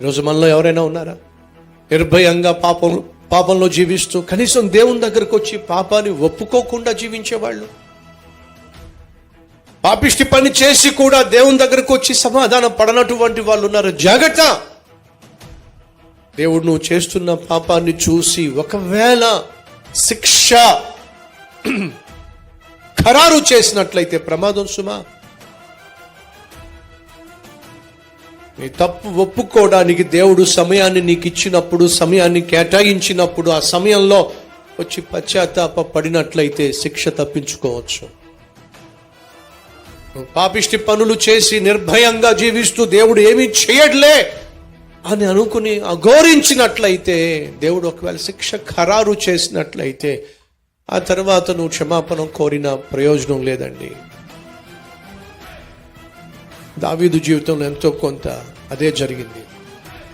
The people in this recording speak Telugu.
ఈరోజు మనలో ఎవరైనా ఉన్నారా నిర్భయంగా పాపంలో జీవిస్తూ కనీసం దేవుని దగ్గరకు వచ్చి పాపాన్ని ఒప్పుకోకుండా జీవించేవాళ్ళు? పాపిష్టి పని చేసి కూడా దేవుని దగ్గరకు వచ్చి సమాధానం పడనటువంటి వాళ్ళు ఉన్నారు. జాగ్రత్త! దేవుడు నువ్వు చేస్తున్న పాపాన్ని చూసి ఒకవేళ శిక్ష ఖరారు చేసినట్లయితే ప్రమాదం సుమా. నీ తప్పు ఒప్పుకోవడానికి దేవుడు సమయాన్ని నీకు ఇచ్చినప్పుడు, సమయాన్ని కేటాయించినప్పుడు, ఆ సమయంలో వచ్చి పశ్చాత్తాప పడినట్లయితే శిక్ష తప్పించుకోవచ్చు. నువ్వు పాపిష్టి పనులు చేసి నిర్భయంగా జీవిస్తూ దేవుడు ఏమీ చేయట్లే అని అనుకుని అఘోరించినట్లయితే, దేవుడు ఒకవేళ శిక్ష ఖరారు చేసినట్లయితే ఆ తర్వాత నువ్వు క్షమాపణ కోరిన ప్రయోజనం లేదండి. దావీదు జీవితంలో ఎంతో కొంత అదే జరిగింది.